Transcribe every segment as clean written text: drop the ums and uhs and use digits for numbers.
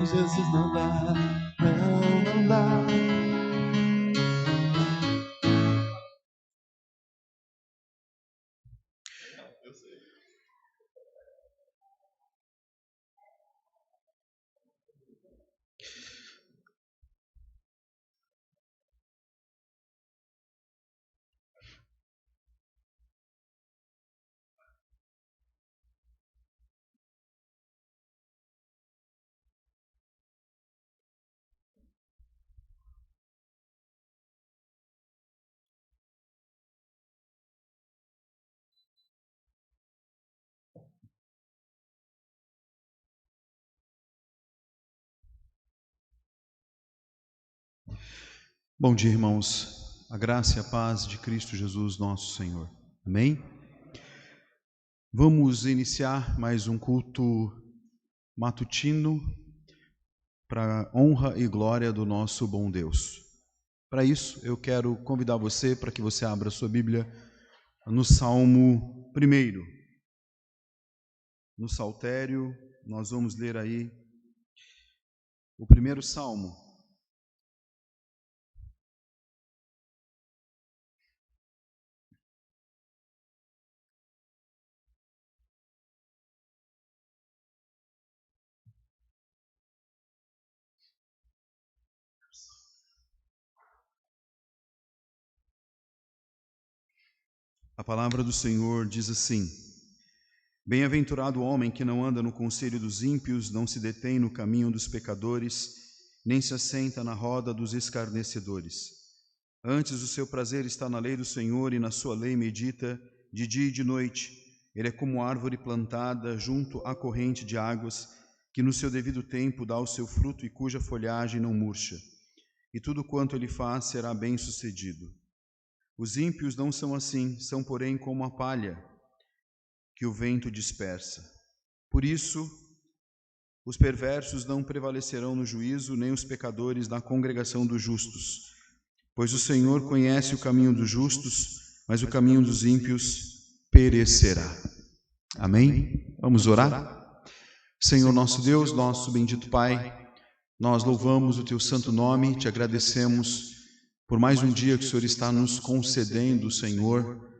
Às vezes não dá, não dá. Bom dia, irmãos. A graça e a paz de Cristo Jesus, nosso Senhor. Amém? Vamos iniciar mais um culto matutino para a honra e glória do nosso bom Deus. Para isso, eu quero convidar você para que você abra sua Bíblia no Salmo 1. No Saltério, nós vamos ler aí o primeiro Salmo. A palavra do Senhor diz assim: Bem-aventurado o homem que não anda no conselho dos ímpios, não se detém no caminho dos pecadores, nem se assenta na roda dos escarnecedores. Antes o seu prazer está na lei do Senhor, e na sua lei medita de dia e de noite. Ele é como árvore plantada junto à corrente de águas, que no seu devido tempo dá o seu fruto e cuja folhagem não murcha. E tudo quanto ele faz será bem-sucedido. Os ímpios não são assim, são porém como a palha que o vento dispersa. Por isso, os perversos não prevalecerão no juízo, nem os pecadores na congregação dos justos. Pois o Senhor conhece o caminho dos justos, mas o caminho dos ímpios perecerá. Amém? Vamos orar? Senhor nosso Deus, nosso bendito Pai, nós louvamos o Teu santo nome, te agradecemos por mais um dia que o Senhor está nos concedendo, Senhor,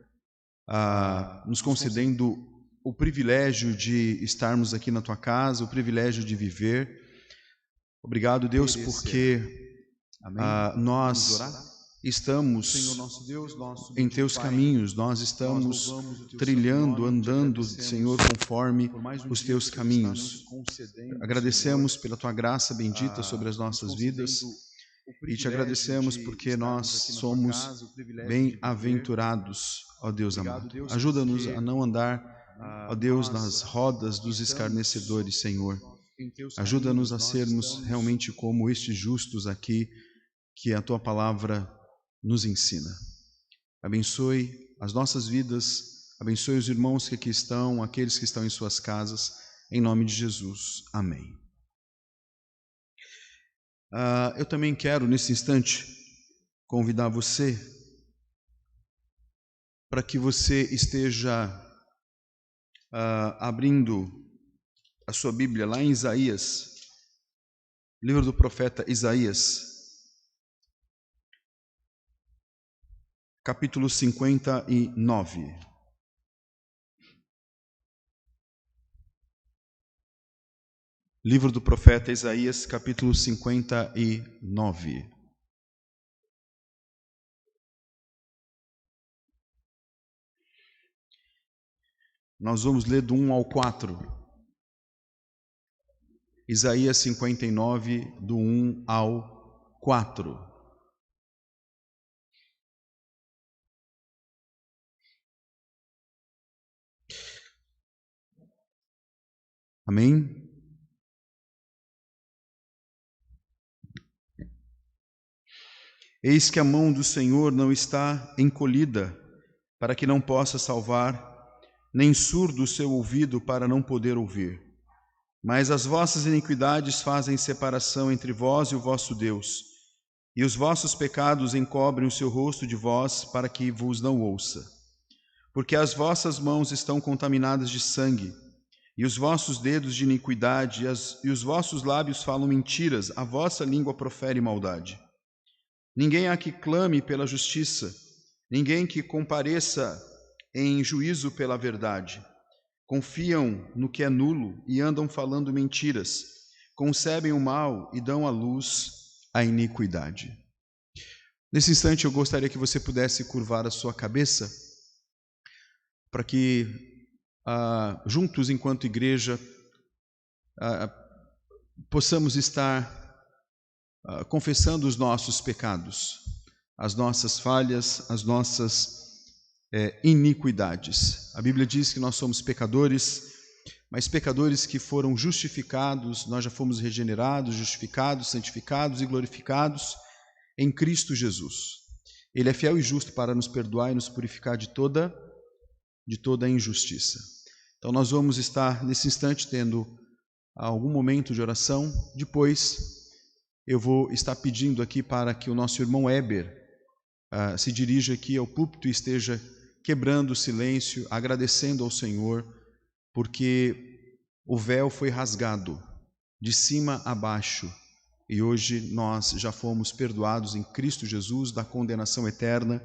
nos concedendo o privilégio de estarmos aqui na Tua casa, o privilégio de viver. Obrigado, Deus, porque nós estamos em Teus caminhos, nós estamos trilhando, andando, Senhor, conforme os Teus caminhos. Agradecemos pela Tua graça bendita sobre as nossas vidas e te agradecemos porque nós somos bem-aventurados, ó Deus amado. Ajuda-nos a não andar, ó Deus, nas rodas dos escarnecedores, Senhor. Ajuda-nos a sermos realmente como estes justos aqui, que a Tua palavra nos ensina. Abençoe as nossas vidas, abençoe os irmãos que aqui estão, aqueles que estão em suas casas, em nome de Jesus. Amém. Eu também quero, nesse instante, convidar você para que você esteja abrindo a sua Bíblia lá em Isaías, livro do profeta Isaías, capítulo 59. Livro do profeta Isaías, capítulo 59. Nós vamos ler do 1 ao 4. Isaías 59, do 1 ao 4. Amém? Eis que a mão do Senhor não está encolhida, para que não possa salvar, nem surdo o seu ouvido para não poder ouvir. Mas as vossas iniquidades fazem separação entre vós e o vosso Deus, e os vossos pecados encobrem o seu rosto de vós, para que vos não ouça. Porque as vossas mãos estão contaminadas de sangue, e os vossos dedos de iniquidade, e os vossos lábios falam mentiras, a vossa língua profere maldade. Ninguém há que clame pela justiça, ninguém que compareça em juízo pela verdade. Confiam no que é nulo e andam falando mentiras, concebem o mal e dão à luz a iniquidade. Nesse instante eu gostaria que você pudesse curvar a sua cabeça para que juntos enquanto igreja possamos estar confessando os nossos pecados, as nossas falhas, as nossas iniquidades. A Bíblia diz que nós somos pecadores, mas pecadores que foram justificados, nós já fomos regenerados, justificados, santificados e glorificados em Cristo Jesus. Ele é fiel e justo para nos perdoar e nos purificar de toda a injustiça. Então nós vamos estar nesse instante tendo algum momento de oração. Depois eu vou estar pedindo aqui para que o nosso irmão Heber se dirija aqui ao púlpito e esteja quebrando o silêncio, agradecendo ao Senhor, porque o véu foi rasgado de cima a baixo e hoje nós já fomos perdoados em Cristo Jesus da condenação eterna,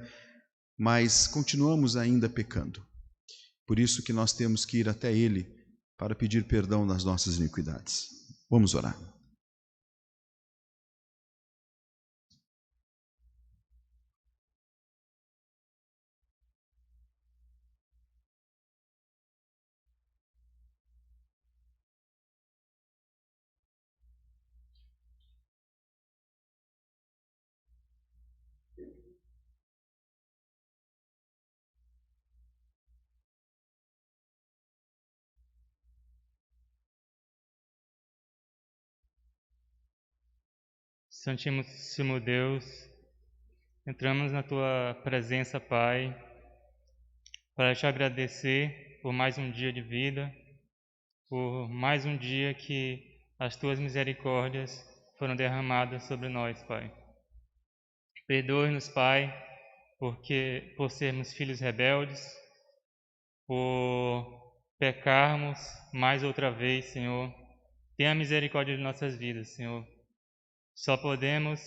mas continuamos ainda pecando. Por isso que nós temos que ir até Ele para pedir perdão das nossas iniquidades. Vamos orar. Santíssimo Deus, entramos na Tua presença, Pai, para Te agradecer por mais um dia de vida, por mais um dia que as Tuas misericórdias foram derramadas sobre nós, Pai. Perdoe-nos, Pai, por sermos filhos rebeldes, por pecarmos mais outra vez, Senhor. Tenha misericórdia de nossas vidas, Senhor. Só podemos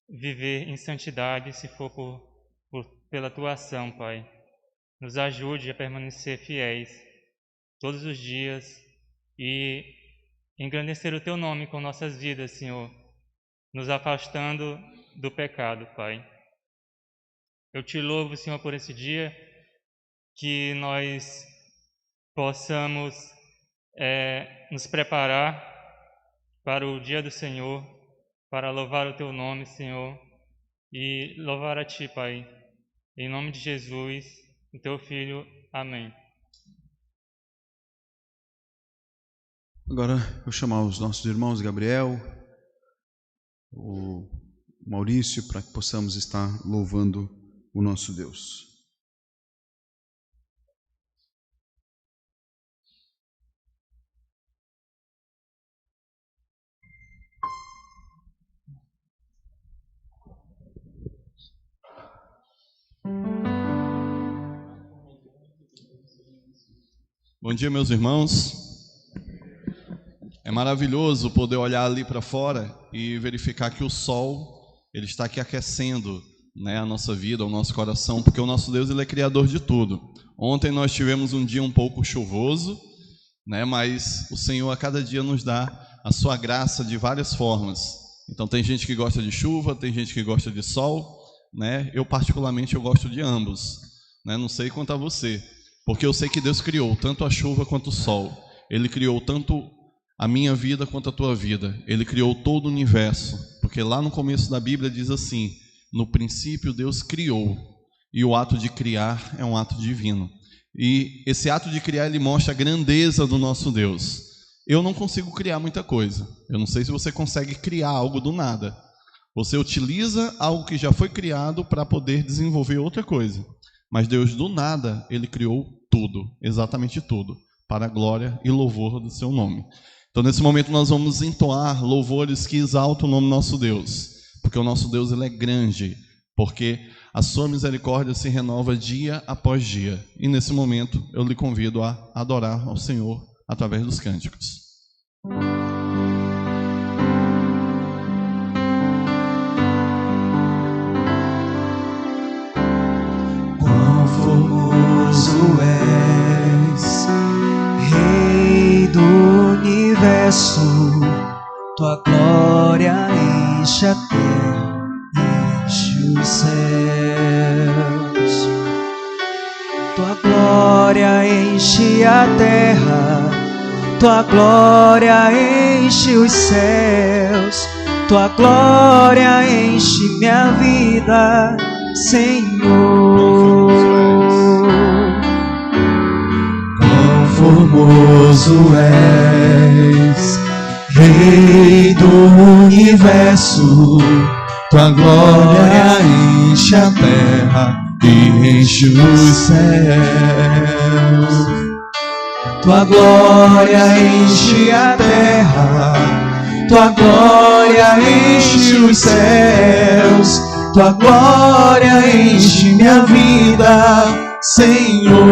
viver em santidade se for pela Tua ação, Pai. Nos ajude a permanecer fiéis todos os dias e engrandecer o Teu nome com nossas vidas, Senhor, nos afastando do pecado, Pai. Eu Te louvo, Senhor, por esse dia, que nós possamos nos preparar para o dia do Senhor, para louvar o Teu nome, Senhor, e louvar a Ti, Pai. Em nome de Jesus, o Teu Filho. Amém. Agora eu vou chamar os nossos irmãos Gabriel, o Maurício, para que possamos estar louvando o nosso Deus. Bom dia, meus irmãos. É maravilhoso poder olhar ali para fora e verificar que o sol, ele está aqui aquecendo, né, a nossa vida, o nosso coração, porque o nosso Deus, ele é criador de tudo. Ontem nós tivemos um dia um pouco chuvoso, né, mas o Senhor a cada dia nos dá a sua graça de várias formas. Então tem gente que gosta de chuva, tem gente que gosta de sol, né? Eu particularmente eu gosto de ambos, né? Não sei quanto a você, porque eu sei que Deus criou tanto a chuva quanto o sol. Ele criou tanto a minha vida quanto a tua vida. Ele criou todo o universo, porque lá no começo da Bíblia diz assim: no princípio Deus criou, e o ato de criar é um ato divino. E esse ato de criar, ele mostra a grandeza do nosso Deus. Eu não consigo criar muita coisa. Eu não sei se você consegue criar algo do nada. Você utiliza algo que já foi criado para poder desenvolver outra coisa. Mas Deus, do nada, Ele criou tudo, exatamente tudo, para a glória e louvor do seu nome. Então, nesse momento, nós vamos entoar louvores que exaltam o nome do nosso Deus, porque o nosso Deus, ele é grande, porque a sua misericórdia se renova dia após dia. E nesse momento, eu lhe convido a adorar ao Senhor através dos cânticos. Quão formoso és, Rei do universo, tua glória enche a terra, enche os céus. Tua glória enche a terra, tua glória enche os céus, tua glória enche minha vida, Senhor. Quão formoso és, Rei do universo, tua glória enche a terra e enche os céus. Tua glória enche a terra, tua glória enche os céus, tua glória enche minha vida, Senhor.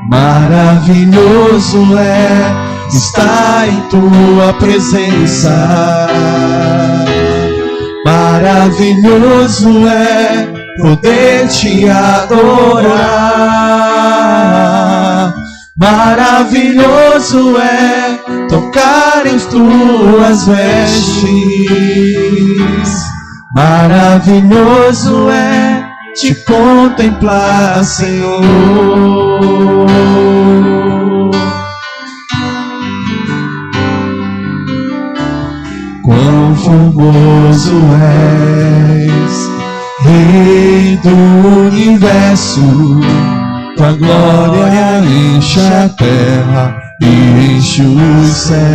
Maravilhoso é estar em tua presença, maravilhoso é poder te adorar, maravilhoso é tocar em tuas vestes, maravilhoso é te contemplar, Senhor. Quão formoso és, Rei do universo, tua glória enche a terra e enche os céus.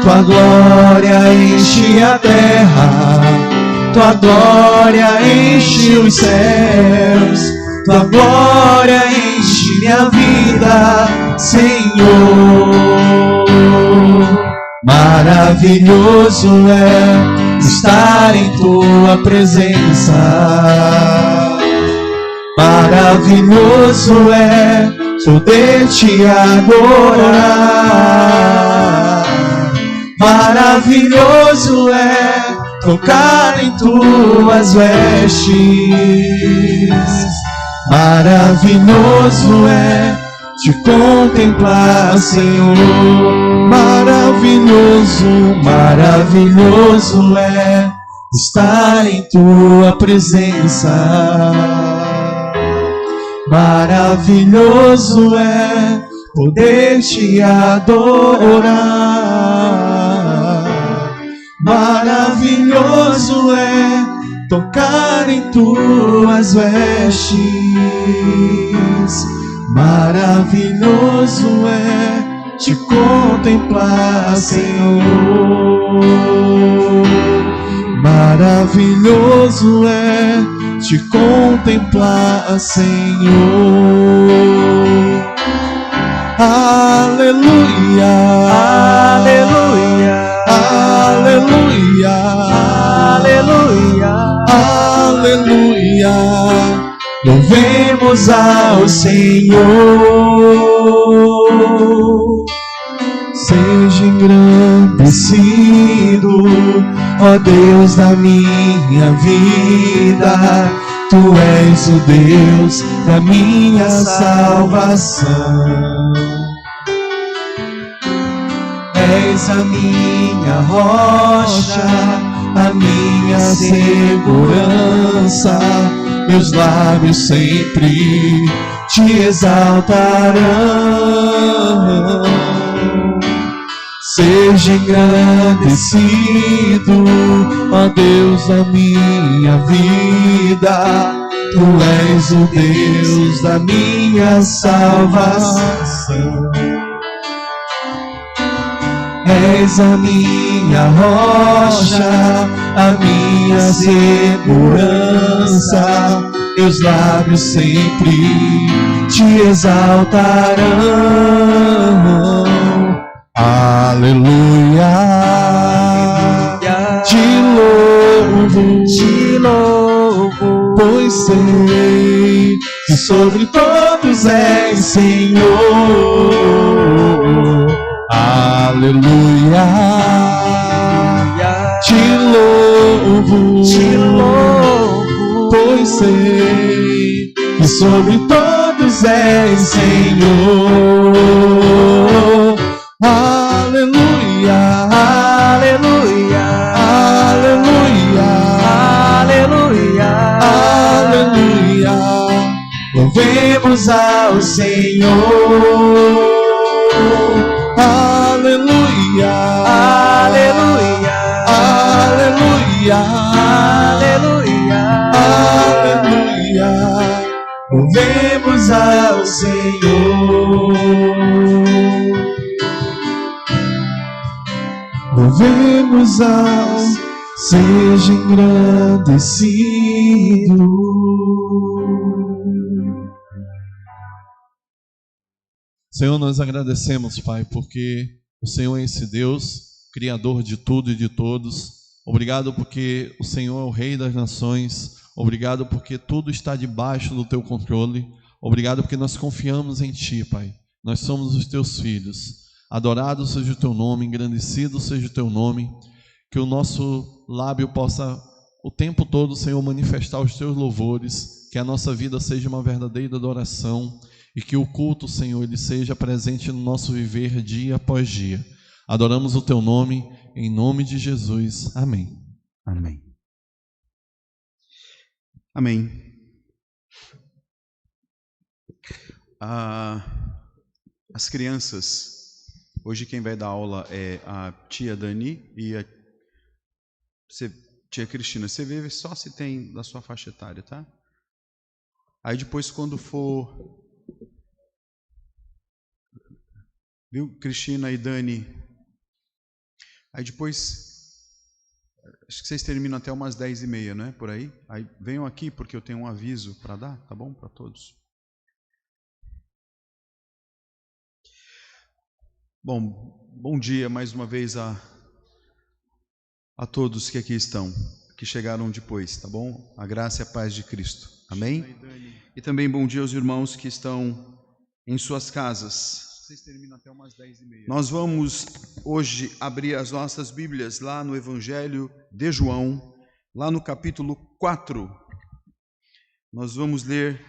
Tua glória enche a terra, tua glória enche os céus, tua glória enche minha vida, Senhor. Maravilhoso é estar em tua presença, maravilhoso é poder te adorar, maravilhoso é tocar em tuas vestes, maravilhoso é te contemplar, Senhor. Maravilhoso, maravilhoso é estar em tua presença, maravilhoso é poder te adorar, maravilhoso é tocar em tuas vestes, maravilhoso é te contemplar, Senhor. Maravilhoso é te contemplar, Senhor. Aleluia, aleluia, aleluia, aleluia, aleluia. Louvemos ao Senhor. Seja engrandecido, ó Deus da minha vida. Tu és o Deus da minha salvação. És a minha rocha, a minha segurança. Meus lábios sempre te exaltarão. Seja engrandecido, ó Deus da minha vida. Tu és o Deus da minha salvação. És a minha rocha, a minha segurança. Meus lábios sempre te exaltarão. Aleluia, te louvo, pois sei que sobre todas todos és Senhor. Aleluia, te louvo, pois sei que sobre todos és Senhor. Aleluia, aleluia, aleluia, aleluia, aleluia. Louvemos ao Senhor. Aleluia, aleluia, aleluia, aleluia, aleluia. Louvemos ao Senhor. Louvemos ao seja engrandecido. Senhor, nós agradecemos, Pai, porque o Senhor é esse Deus, Criador de tudo e de todos. Obrigado porque o Senhor é o Rei das nações. Obrigado porque tudo está debaixo do Teu controle. Obrigado porque nós confiamos em Ti, Pai. Nós somos os Teus filhos. Adorado seja o Teu nome, engrandecido seja o Teu nome. Que o nosso lábio possa o tempo todo, Senhor, manifestar os Teus louvores. Que a nossa vida seja uma verdadeira adoração. E que o culto, Senhor, ele seja presente no nosso viver dia após dia. Adoramos o Teu nome, em nome de Jesus. Amém. Amém. Amém. As crianças, hoje quem vai dar aula é a tia Dani e a tia Cristina. Você vê só se tem da sua faixa etária, tá? Aí depois quando for... Viu, Cristina e Dani? Aí depois, acho que vocês terminam até umas 10h30, né? Por aí. Aí venham aqui porque eu tenho um aviso para dar, tá bom? Para todos. Bom dia mais uma vez a todos que aqui estão, que chegaram depois, tá bom? A graça e a paz de Cristo. Amém? E também bom dia aos irmãos que estão em suas casas. Vocês terminam até umas 10h30. Nós vamos hoje abrir as nossas Bíblias lá no Evangelho de João, lá no capítulo 4. Nós vamos ler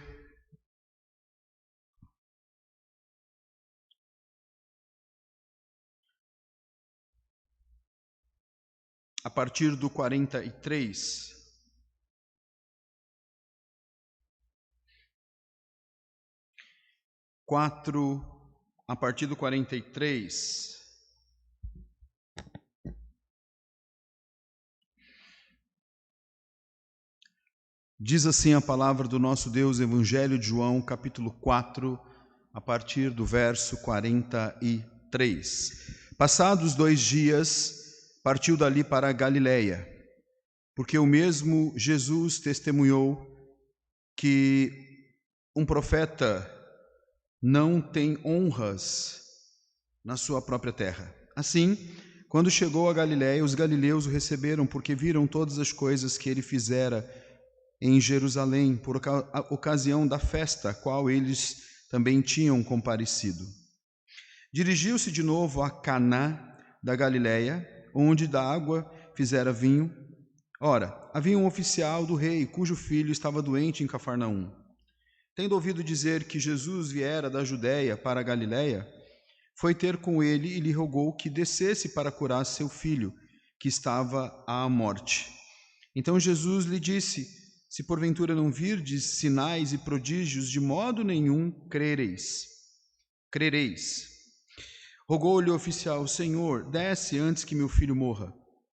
a partir do 43. A partir do 43, diz assim a palavra do nosso Deus, Evangelho de João, capítulo 4, a partir do verso 43. Passados 2 dias, partiu dali para a Galiléia, porque o mesmo Jesus testemunhou que um profeta não tem honras na sua própria terra. Assim, quando chegou a Galiléia, os galileus o receberam porque viram todas as coisas que ele fizera em Jerusalém, por ocasião da festa, a qual eles também tinham comparecido. Dirigiu-se de novo a Caná da Galiléia, onde da água fizera vinho. Ora, havia um oficial do rei, cujo filho estava doente em Cafarnaum. Tendo ouvido dizer que Jesus viera da Judéia para a Galiléia, foi ter com ele e lhe rogou que descesse para curar seu filho, que estava à morte. Então Jesus lhe disse: se porventura não virdes sinais e prodígios, de modo nenhum crereis. Rogou-lhe o oficial: Senhor, desce antes que meu filho morra.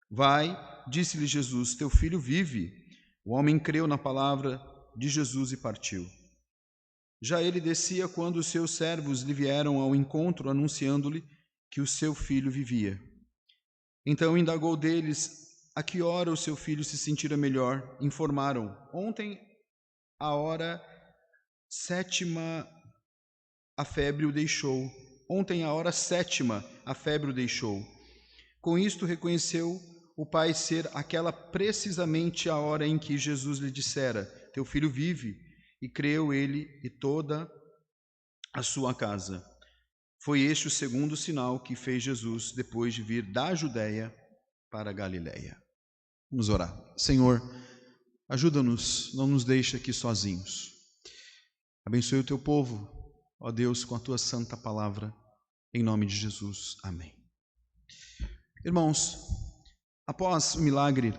Vai, disse-lhe Jesus, teu filho vive. O homem creu na palavra de Jesus e partiu. Já ele descia quando os seus servos lhe vieram ao encontro, anunciando-lhe que o seu filho vivia. Então indagou deles a que hora o seu filho se sentira melhor. Informaram: ontem, a hora 7ª, a febre o deixou. Ontem, a hora 7ª, a febre o deixou. Com isto reconheceu o pai ser aquela precisamente a hora em que Jesus lhe dissera: teu filho vive. E creu ele e toda a sua casa. Foi este o segundo sinal que fez Jesus depois de vir da Judéia para a Galiléia. Vamos orar. Senhor, ajuda-nos, não nos deixe aqui sozinhos. Abençoe o teu povo, ó Deus, com a tua santa palavra, em nome de Jesus. Amém. Irmãos, após o milagre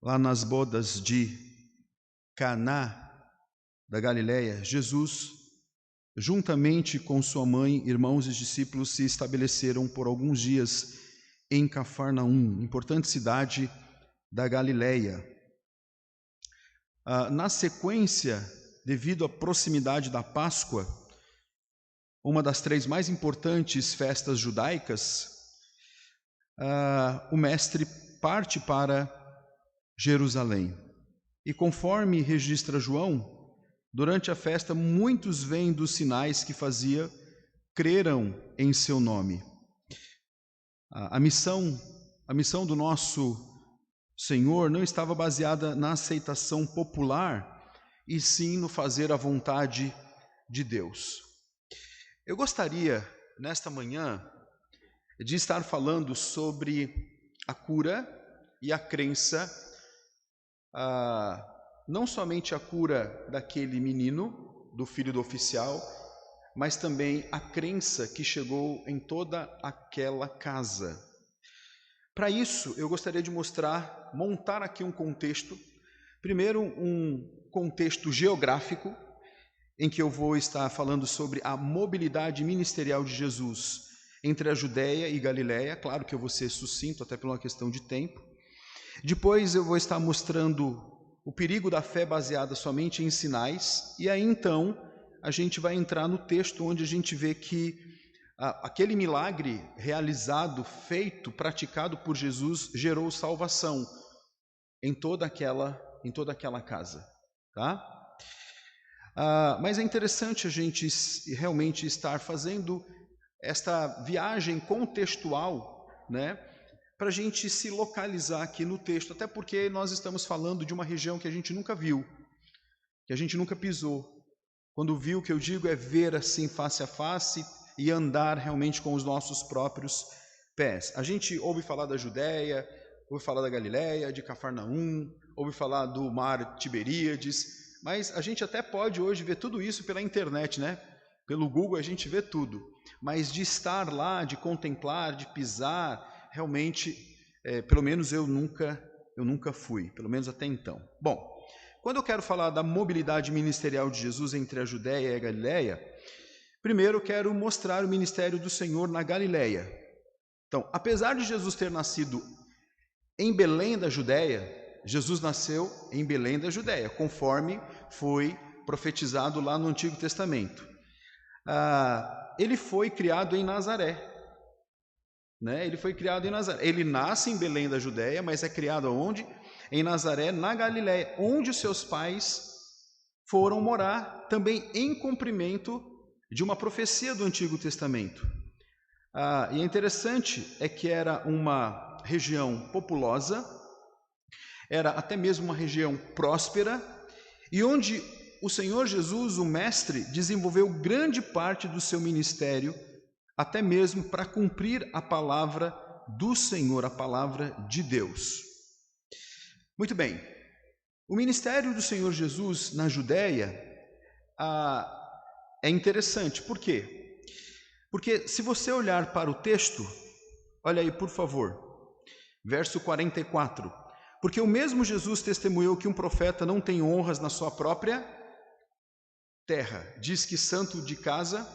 lá nas bodas de Caná da Galiléia, Jesus, juntamente com sua mãe, irmãos e discípulos, se estabeleceram por alguns dias em Cafarnaum, importante cidade da Galiléia. Na sequência, devido à proximidade da Páscoa, uma das 3 mais importantes festas judaicas, o mestre parte para Jerusalém. E conforme registra João, durante a festa muitos vêm dos sinais que fazia, creram em seu nome. A missão do nosso Senhor não estava baseada na aceitação popular, e sim no fazer a vontade de Deus. Eu gostaria, nesta manhã, de estar falando sobre a cura e a crença, não somente a cura daquele menino, do filho do oficial, mas também a crença que chegou em toda aquela casa. Para isso, eu gostaria de montar aqui um contexto, primeiro um contexto geográfico, em que eu vou estar falando sobre a mobilidade ministerial de Jesus entre a Judéia e Galiléia. Claro que eu vou ser sucinto, até por uma questão de tempo. Depois eu vou estar mostrando o perigo da fé baseada somente em sinais, e aí então a gente vai entrar no texto onde a gente vê que aquele milagre realizado, feito, praticado por Jesus, gerou salvação em toda aquela casa, tá? Mas é interessante a gente realmente estar fazendo esta viagem contextual, né, para a gente se localizar aqui no texto, até porque nós estamos falando de uma região que a gente nunca viu, que a gente nunca pisou. Quando viu, o que eu digo é ver assim face a face e andar realmente com os nossos próprios pés. A gente ouve falar da Judéia, ouve falar da Galiléia, de Cafarnaum, ouve falar do mar Tiberíades, mas a gente até pode hoje ver tudo isso pela internet, né? Pelo Google a gente vê tudo, mas de estar lá, de contemplar, de pisar, realmente, pelo menos eu nunca fui, pelo menos até então. Bom, quando eu quero falar da mobilidade ministerial de Jesus entre a Judéia e a Galiléia, primeiro eu quero mostrar o ministério do Senhor na Galiléia. Então, apesar de Jesus ter nascido em Belém da Judéia, Jesus nasceu em Belém da Judéia, conforme foi profetizado lá no Antigo Testamento. Ele foi criado em Nazaré, né? Ele foi criado em Nazaré. Ele nasce em Belém da Judéia, mas é criado onde? Em Nazaré, na Galiléia, onde os seus pais foram morar, também em cumprimento de uma profecia do Antigo Testamento. E é interessante que era uma região populosa, era até mesmo uma região próspera, e onde o Senhor Jesus, o Mestre, desenvolveu grande parte do seu ministério, até mesmo para cumprir a palavra do Senhor, a palavra de Deus. Muito bem, o ministério do Senhor Jesus na Judéia é interessante. Por quê? Porque se você olhar para o texto, olha aí por favor, verso 44, porque o mesmo Jesus testemunhou que um profeta não tem honras na sua própria terra, diz que santo de casa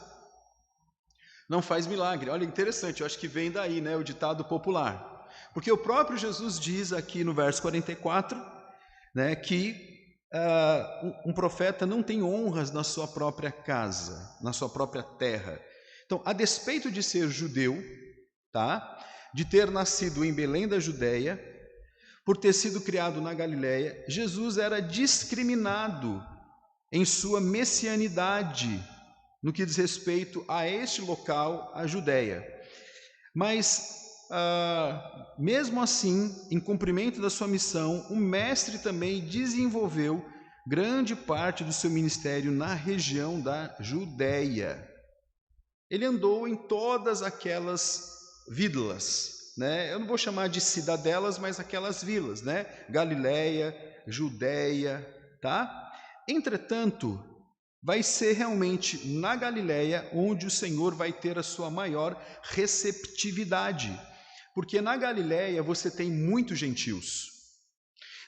não faz milagre. Olha, interessante, eu acho que vem daí, né, o ditado popular, porque o próprio Jesus diz aqui no verso 44, né, que um profeta não tem honras na sua própria casa, na sua própria terra. Então, a despeito de ser judeu, tá, de ter nascido em Belém da Judéia, por ter sido criado na Galiléia, Jesus era discriminado em sua messianidade, no que diz respeito a este local, a Judéia. Mas, mesmo assim, em cumprimento da sua missão, o Mestre também desenvolveu grande parte do seu ministério na região da Judéia. Ele andou em todas aquelas vilas, né? Eu não vou chamar de cidadelas, mas aquelas vilas, né? Galileia, Judeia, tá? Entretanto, vai ser realmente na Galileia onde o Senhor vai ter a sua maior receptividade, porque na Galileia você tem muitos gentios.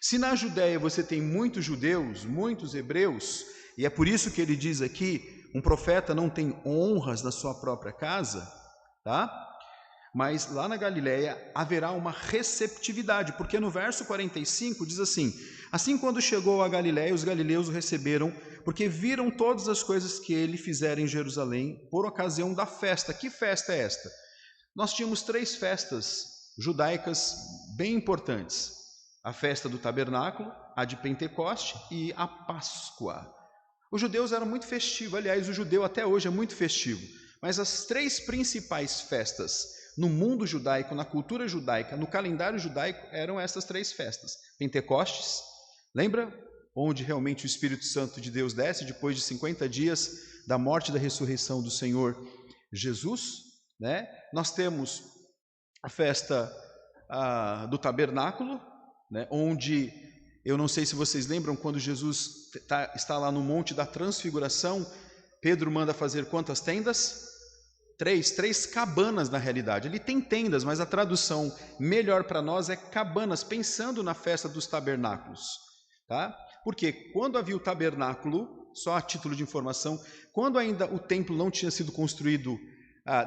Se na Judeia você tem muitos judeus, muitos hebreus, e é por isso que ele diz aqui, um profeta não tem honras na sua própria casa, tá? Mas lá na Galileia haverá uma receptividade, porque no verso 45 diz assim: assim quando chegou a Galileia, os galileus o receberam, porque viram todas as coisas que ele fizera em Jerusalém, por ocasião da festa. Que festa é esta? Nós tínhamos 3 festas judaicas bem importantes: a festa do tabernáculo, a de Pentecoste e a Páscoa. Os judeus eram muito festivos, aliás, o judeu até hoje é muito festivo, mas as 3 principais festas no mundo judaico, na cultura judaica, no calendário judaico, eram essas 3 festas. Pentecostes, lembra? Onde realmente o Espírito Santo de Deus desce depois de 50 dias da morte e da ressurreição do Senhor Jesus, né? Nós temos a festa do tabernáculo, né? Onde, eu não sei se vocês lembram, quando Jesus está lá no Monte da Transfiguração, Pedro manda fazer quantas tendas? 3 cabanas na realidade. Ele tem tendas, mas a tradução melhor para nós é cabanas, pensando na festa dos tabernáculos, tá? Porque quando havia o tabernáculo, só a título de informação, quando ainda o templo não tinha sido construído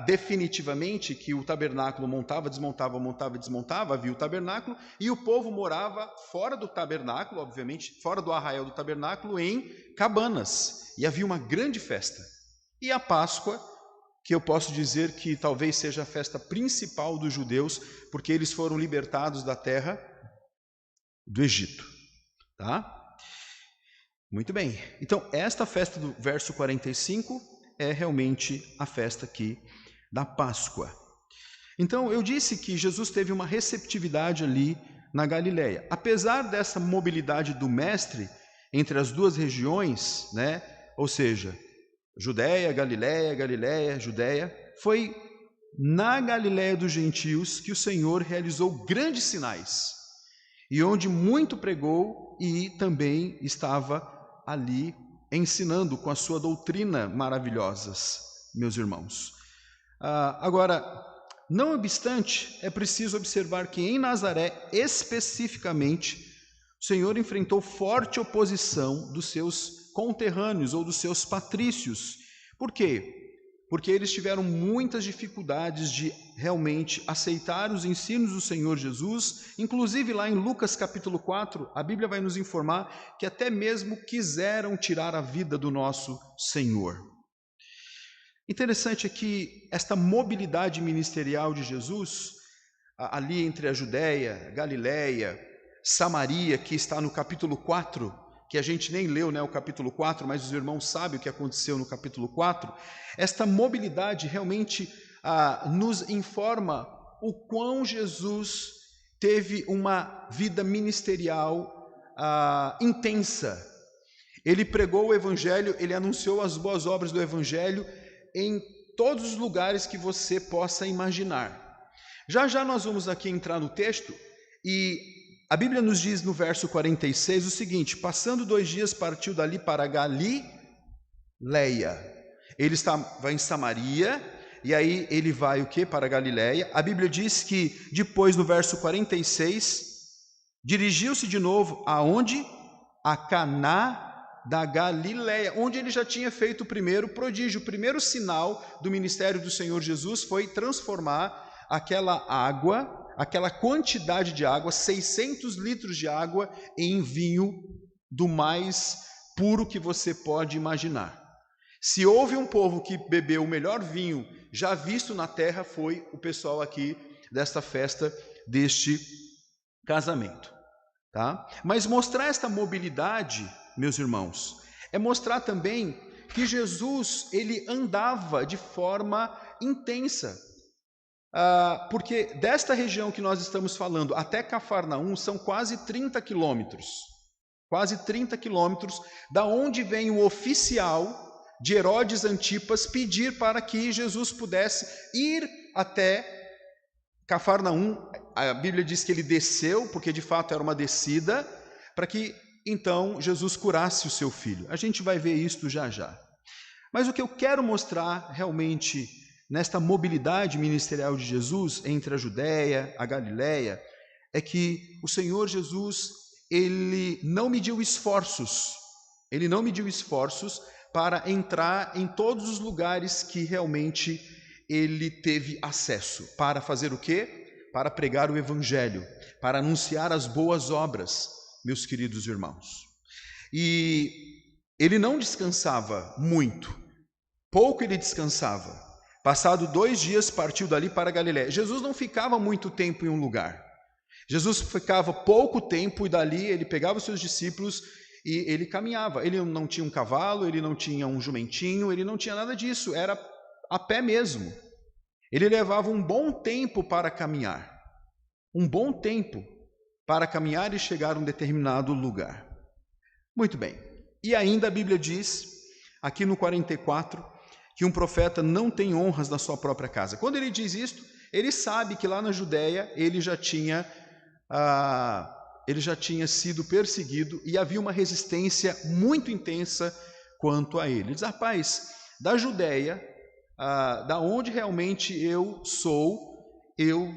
definitivamente, que o tabernáculo montava, desmontava, montava e desmontava, havia o tabernáculo, e o povo morava fora do tabernáculo, obviamente, fora do arraial do tabernáculo, em cabanas, e havia uma grande festa. E a Páscoa, que eu posso dizer que talvez seja a festa principal dos judeus, porque eles foram libertados da terra do Egito, tá? Muito bem, então esta festa do verso 45 é realmente a festa aqui da Páscoa. Então eu disse que Jesus teve uma receptividade ali na Galileia. Apesar dessa mobilidade do mestre entre as 2 regiões, né? Ou seja, Judeia, Galileia, Galileia, Judeia, foi na Galileia dos gentios que o Senhor realizou grandes sinais, e onde muito pregou e também estava ali ensinando com a sua doutrina maravilhosas, meus irmãos. Agora, não obstante, é preciso observar que em Nazaré, especificamente, o Senhor enfrentou forte oposição dos seus conterrâneos ou dos seus patrícios. Por quê? Porque eles tiveram muitas dificuldades de realmente aceitar os ensinos do Senhor Jesus. Inclusive lá em Lucas capítulo 4, a Bíblia vai nos informar que até mesmo quiseram tirar a vida do nosso Senhor. Interessante é que esta mobilidade ministerial de Jesus, ali entre a Judéia, Galileia, Samaria, que está no capítulo 4, que a gente nem leu, né, o capítulo 4, mas os irmãos sabem o que aconteceu no capítulo 4, esta mobilidade realmente nos informa o quão Jesus teve uma vida ministerial intensa. Ele pregou o Evangelho, ele anunciou as boas obras do Evangelho em todos os lugares que você possa imaginar. Já já nós vamos aqui entrar no texto e a Bíblia nos diz no verso 46 o seguinte: passando 2 dias partiu dali para Galileia. Ele vai em Samaria e aí ele vai o quê? Para Galileia. A Bíblia diz que depois no verso 46 dirigiu-se de novo aonde? A Caná da Galileia, onde ele já tinha feito o primeiro prodígio. O primeiro sinal do ministério do Senhor Jesus foi transformar aquela água, aquela quantidade de água, 600 litros de água, em vinho do mais puro que você pode imaginar. Se houve um povo que bebeu o melhor vinho já visto na terra, foi o pessoal aqui desta festa, deste casamento, tá? Mas mostrar esta mobilidade, meus irmãos, é mostrar também que Jesus, ele andava de forma intensa. Porque desta região que nós estamos falando até Cafarnaum são quase 30 quilômetros. Quase 30 quilômetros, da onde vem o oficial de Herodes Antipas pedir para que Jesus pudesse ir até Cafarnaum. A Bíblia diz que ele desceu, porque de fato era uma descida, para que então Jesus curasse o seu filho. A gente vai ver isto já já. Mas o que eu quero mostrar realmente nesta mobilidade ministerial de Jesus entre a Judéia, a Galiléia, é que o Senhor Jesus, ele não mediu esforços. Ele não mediu esforços para entrar em todos os lugares que realmente ele teve acesso. Para fazer o quê? Para pregar o Evangelho, para anunciar as boas obras, meus queridos irmãos. E ele não descansava muito, pouco ele descansava. Passado 2 dias, partiu dali para Galiléia. Jesus não ficava muito tempo em um lugar. Jesus ficava pouco tempo e dali ele pegava os seus discípulos e ele caminhava. Ele não tinha um cavalo, ele não tinha um jumentinho, ele não tinha nada disso, era a pé mesmo. Ele levava um bom tempo para caminhar. Um bom tempo para caminhar e chegar a um determinado lugar. Muito bem. E ainda a Bíblia diz, aqui no 44, que um profeta não tem honras na sua própria casa. Quando ele diz isto, ele sabe que lá na Judéia ele já tinha sido perseguido e havia uma resistência muito intensa quanto a ele. Ele diz, rapaz, da Judéia, da onde realmente eu sou, eu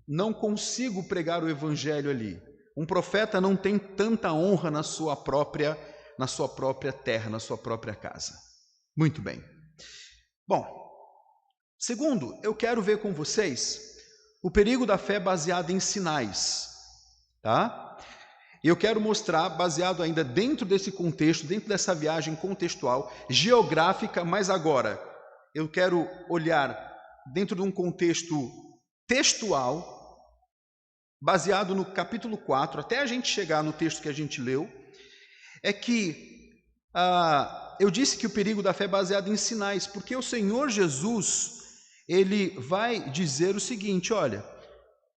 não consigo pregar o evangelho ali. Um profeta não tem tanta honra na sua própria terra, na sua própria casa. Muito bem. Bom, segundo, eu quero ver com vocês o perigo da fé baseada em sinais, tá? E eu quero mostrar, baseado ainda dentro desse contexto, dentro dessa viagem contextual, geográfica, mas agora eu quero olhar dentro de um contexto textual, baseado no capítulo 4, até a gente chegar no texto que a gente leu, é que eu disse que o perigo da fé é baseado em sinais, porque o Senhor Jesus, ele vai dizer o seguinte, olha,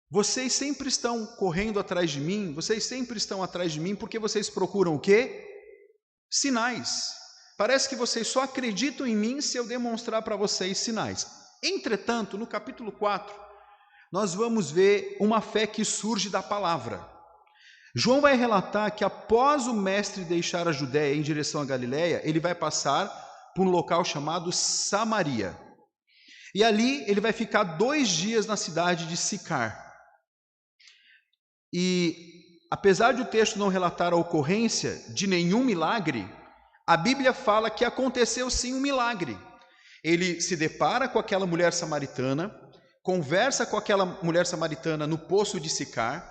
vocês sempre estão correndo atrás de mim, vocês sempre estão atrás de mim, porque vocês procuram o quê? Sinais. Parece que vocês só acreditam em mim se eu demonstrar para vocês sinais. Entretanto, no capítulo 4, nós vamos ver uma fé que surge da palavra. João vai relatar que após o mestre deixar a Judéia em direção à Galiléia, ele vai passar por um local chamado Samaria. E ali ele vai ficar 2 dias na cidade de Sicar. E apesar de o texto não relatar a ocorrência de nenhum milagre, a Bíblia fala que aconteceu sim um milagre. Ele se depara com aquela mulher samaritana, conversa com aquela mulher samaritana no poço de Sicar,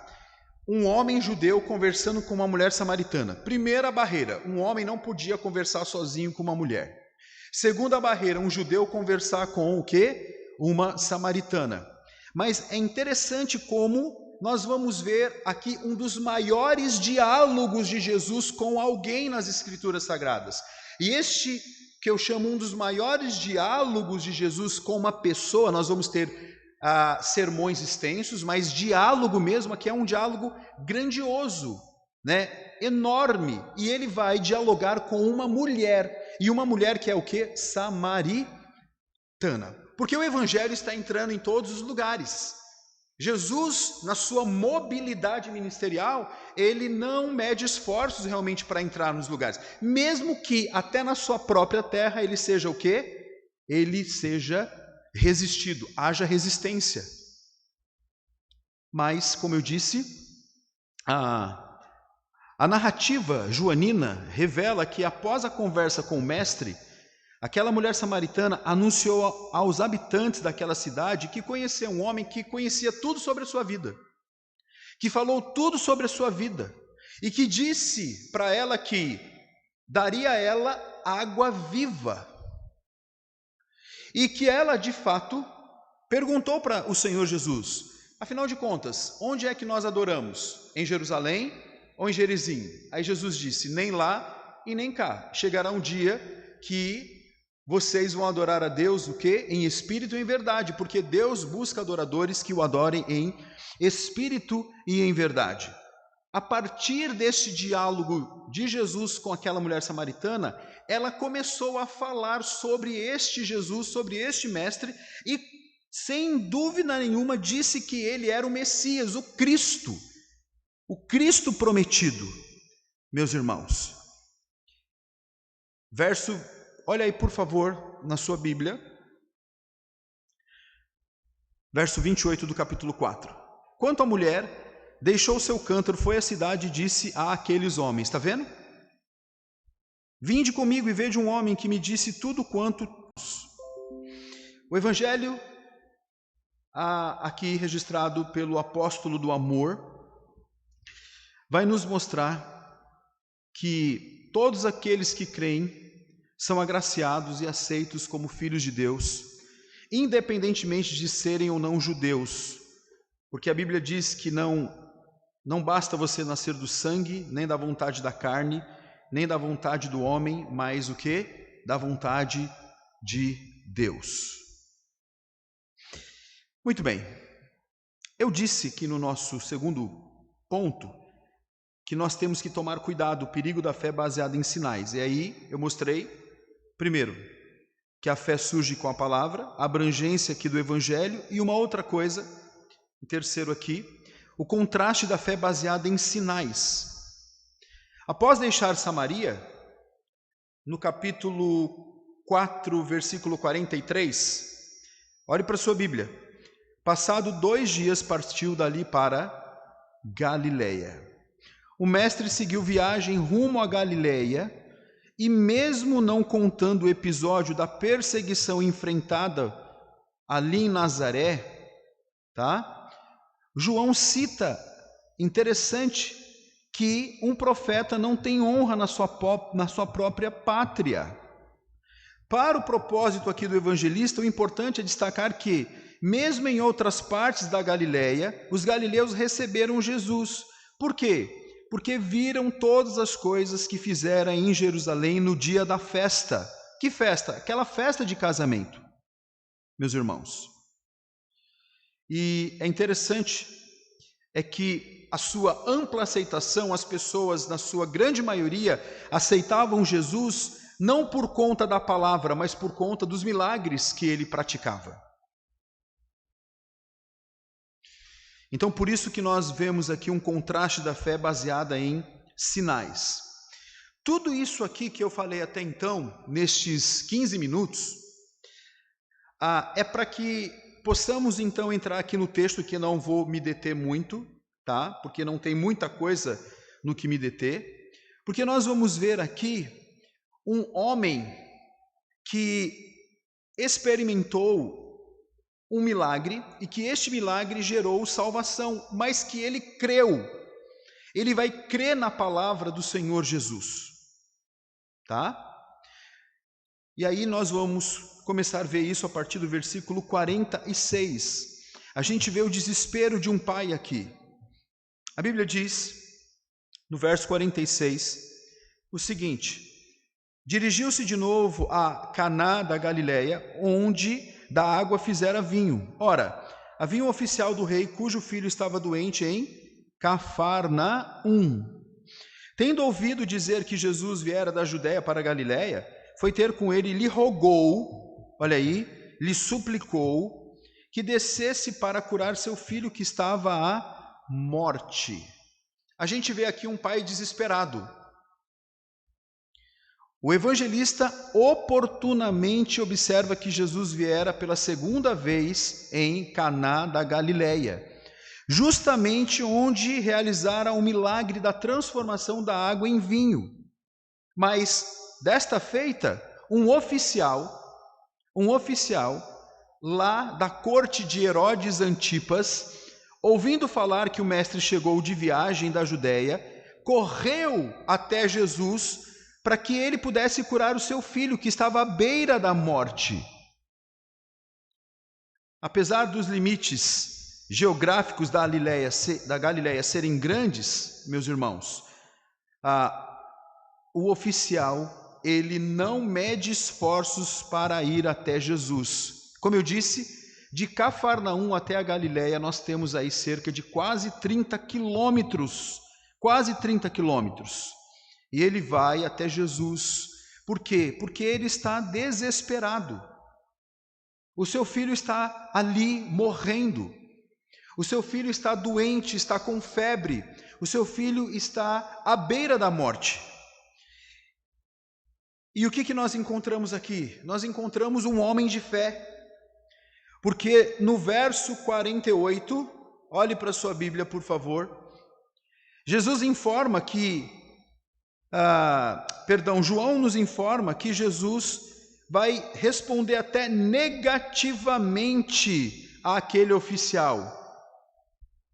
um homem judeu conversando com uma mulher samaritana. Primeira barreira, um homem não podia conversar sozinho com uma mulher. Segunda barreira, um judeu conversar com o quê? Uma samaritana. Mas é interessante como nós vamos ver aqui um dos maiores diálogos de Jesus com alguém nas Escrituras Sagradas. E este que eu chamo um dos maiores diálogos de Jesus com uma pessoa, nós vamos ter sermões extensos, mas diálogo mesmo, aqui é um diálogo grandioso, né? Enorme, e ele vai dialogar com uma mulher, e uma mulher que é o quê? Samaritana, porque o evangelho está entrando em todos os lugares. Jesus, na sua mobilidade ministerial, ele não mede esforços realmente para entrar nos lugares, mesmo que até na sua própria terra ele seja o quê? Ele seja resistido, haja resistência. Mas, como eu disse, a narrativa joanina revela que após a conversa com o mestre, aquela mulher samaritana anunciou aos habitantes daquela cidade que conhecia um homem que conhecia tudo sobre a sua vida, que falou tudo sobre a sua vida, e que disse para ela que daria a ela água viva. E que ela, de fato, perguntou para o Senhor Jesus, afinal de contas, onde é que nós adoramos? Em Jerusalém ou em Gerizim? Aí Jesus disse, nem lá e nem cá. Chegará um dia que vocês vão adorar a Deus o quê? Em espírito e em verdade, porque Deus busca adoradores que o adorem em espírito e em verdade. a partir deste diálogo de Jesus com aquela mulher samaritana, ela começou a falar sobre este Jesus, sobre este mestre, e sem dúvida nenhuma disse que ele era o Messias, o Cristo prometido. Meus irmãos, olha aí por favor na sua Bíblia, verso 28 do capítulo 4. Quanto à mulher, deixou seu cântaro, foi à cidade e disse a aqueles homens, está vendo? Vinde comigo e vede um homem que me disse tudo quanto... O evangelho aqui registrado pelo apóstolo do amor vai nos mostrar que todos aqueles que creem são agraciados e aceitos como filhos de Deus, independentemente de serem ou não judeus, porque a Bíblia diz que não basta você nascer do sangue, nem da vontade da carne, nem da vontade do homem, mas o quê? Da vontade de Deus. Muito bem, eu disse que no nosso segundo ponto, que nós temos que tomar cuidado, o perigo da fé baseada em sinais. E aí eu mostrei, primeiro, que a fé surge com a palavra, a abrangência aqui do evangelho, e uma outra coisa, em terceiro aqui, o contraste da fé baseada em sinais. Após deixar Samaria, no capítulo 4, versículo 43, olhe para a sua Bíblia. Passado 2 dias, partiu dali para Galileia. O mestre seguiu viagem rumo a Galileia, e mesmo não contando o episódio da perseguição enfrentada ali em Nazaré, tá? João cita, interessante, que um profeta não tem honra na sua própria pátria. Para o propósito aqui do evangelista, o importante é destacar que, mesmo em outras partes da Galileia, os galileus receberam Jesus. Por quê? Porque viram todas as coisas que fizera em Jerusalém no dia da festa. Que festa? Aquela festa de casamento, meus irmãos. E é interessante, é que a sua ampla aceitação, as pessoas, na sua grande maioria, aceitavam Jesus não por conta da palavra, mas por conta dos milagres que ele praticava. Então, por isso que nós vemos aqui um contraste da fé baseada em sinais. Tudo isso aqui que eu falei até então, nestes 15 minutos, é para que possamos então entrar aqui no texto, que não vou me deter muito, tá? Porque não tem muita coisa no que me deter, porque nós vamos ver aqui um homem que experimentou um milagre, e que este milagre gerou salvação, mas que ele creu. Ele vai crer na palavra do Senhor Jesus, tá? E aí nós vamos começar a ver isso a partir do versículo 46. A gente vê o desespero de um pai aqui. A Bíblia diz, no verso 46, o seguinte: dirigiu-se de novo a Caná da Galileia, onde da água fizera vinho. Ora, havia um oficial do rei cujo filho estava doente em Cafarnaum. Tendo ouvido dizer que Jesus viera da Judéia para a Galileia, foi ter com ele e lhe rogou, olha aí, lhe suplicou, que descesse para curar seu filho que estava à morte. A gente vê aqui um pai desesperado. O evangelista oportunamente observa que Jesus viera pela segunda vez em Caná da Galileia, justamente onde realizara o milagre da transformação da água em vinho. Mas, desta feita, um oficial lá da corte de Herodes Antipas, ouvindo falar que o mestre chegou de viagem da Judéia, correu até Jesus para que ele pudesse curar o seu filho, que estava à beira da morte. Apesar dos limites geográficos da Galileia serem grandes, meus irmãos, o oficial, ele não mede esforços para ir até Jesus. Como eu disse, de Cafarnaum até a Galileia, nós temos aí cerca de quase 30 quilômetros quase 30 quilômetros. E ele vai até Jesus. Por quê? Porque ele está desesperado. O seu filho está ali morrendo. O seu filho está doente, está com febre. O seu filho está à beira da morte. E o que nós encontramos aqui? Nós encontramos um homem de fé. Porque no verso 48, olhe para a sua Bíblia, por favor. Jesus informa que, João nos informa que Jesus vai responder até negativamente àquele oficial.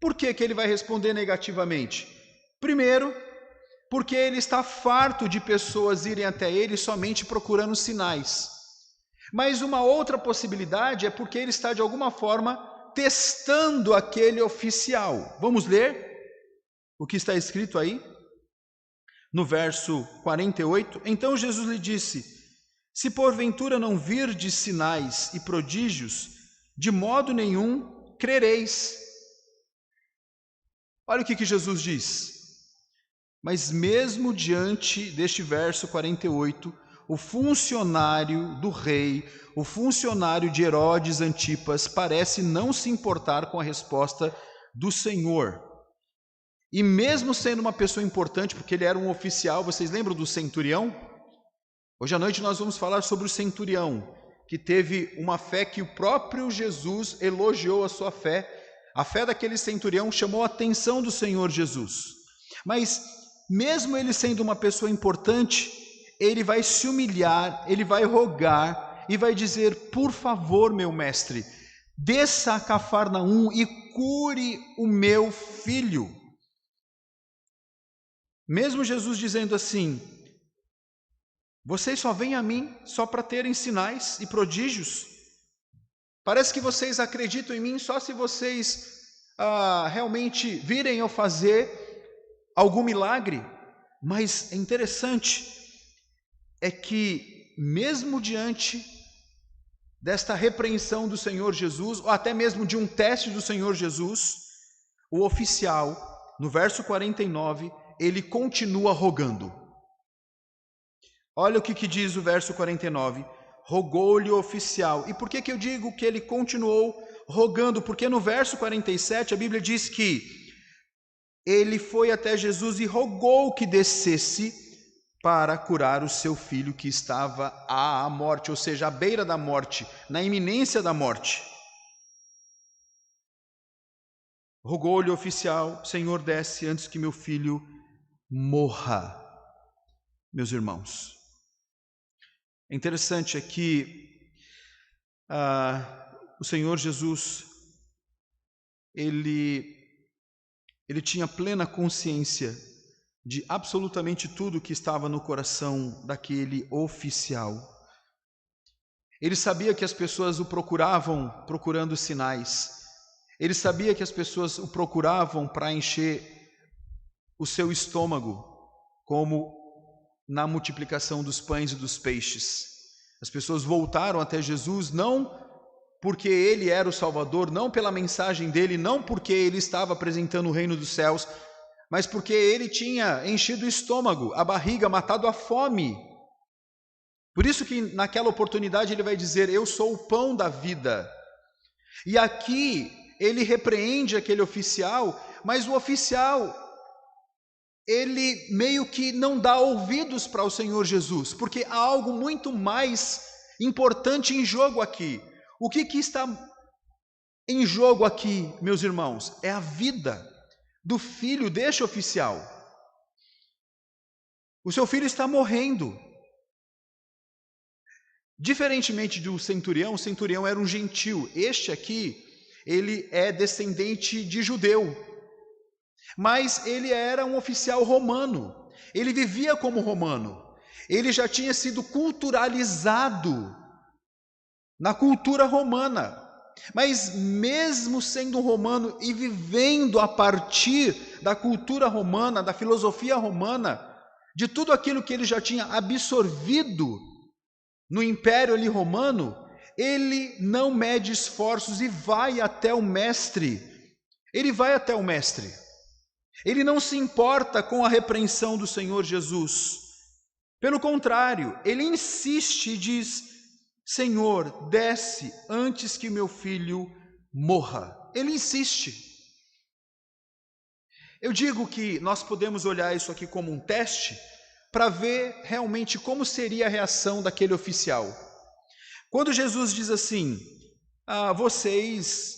Por que ele vai responder negativamente? Primeiro, porque ele está farto de pessoas irem até ele somente procurando sinais. Mas uma outra possibilidade é porque ele está de alguma forma testando aquele oficial. Vamos ler o que está escrito aí? No verso 48, então Jesus lhe disse: se porventura não virdes sinais e prodígios, de modo nenhum crereis. Olha o que Jesus diz. Mas mesmo diante deste verso 48, o funcionário do rei, o funcionário de Herodes Antipas, parece não se importar com a resposta do Senhor. E mesmo sendo uma pessoa importante, porque ele era um oficial, vocês lembram do centurião? Hoje à noite nós vamos falar sobre o centurião, que teve uma fé que o próprio Jesus elogiou a sua fé. A fé daquele centurião chamou a atenção do Senhor Jesus. Mas mesmo ele sendo uma pessoa importante, ele vai se humilhar, ele vai rogar e vai dizer: por favor, meu mestre, desça a Cafarnaum e cure o meu filho. Mesmo Jesus dizendo assim: vocês só vêm a mim só para terem sinais e prodígios. Parece que vocês acreditam em mim só se vocês realmente virem eu fazer algum milagre. Mas é interessante, é que mesmo diante desta repreensão do Senhor Jesus, ou até mesmo de um teste do Senhor Jesus, o oficial, no verso 49, ele continua rogando. Olha o que diz o verso 49. Rogou-lhe o oficial. E por que eu digo que ele continuou rogando? Porque no verso 47 a Bíblia diz que ele foi até Jesus e rogou que descesse para curar o seu filho que estava à morte, ou seja, à beira da morte, na iminência da morte. Rogou-lhe o oficial: Senhor, desce antes que meu filho morra. Meus irmãos, é interessante que o Senhor Jesus, ele tinha plena consciência de absolutamente tudo que estava no coração daquele oficial. Ele sabia que as pessoas o procuravam procurando sinais. Ele sabia que as pessoas o procuravam para encher o seu estômago, como na multiplicação dos pães e dos peixes. As pessoas voltaram até Jesus não porque ele era o Salvador, não pela mensagem dele, não porque ele estava apresentando o reino dos céus, mas porque ele tinha enchido o estômago, a barriga, matado a fome. Por isso que naquela oportunidade ele vai dizer: eu sou o pão da vida. E aqui ele repreende aquele oficial, mas o oficial, ele meio que não dá ouvidos para o Senhor Jesus, porque há algo muito mais importante em jogo aqui. O que está em jogo aqui, meus irmãos? É a vida do filho deste oficial. O seu filho está morrendo. Diferentemente do centurião, o centurião era um gentil. Este aqui, ele é descendente de judeu. Mas ele era um oficial romano. Ele vivia como romano. Ele já tinha sido culturalizado na cultura romana. Mas mesmo sendo romano e vivendo a partir da cultura romana, da filosofia romana, de tudo aquilo que ele já tinha absorvido no Império ali romano, ele não mede esforços e vai até o mestre. Ele vai até o mestre. Ele não se importa com a repreensão do Senhor Jesus. Pelo contrário, ele insiste e diz: Senhor, desce antes que meu filho morra. Ele insiste. Eu digo que nós podemos olhar isso aqui como um teste para ver realmente como seria a reação daquele oficial. Quando Jesus diz assim: vocês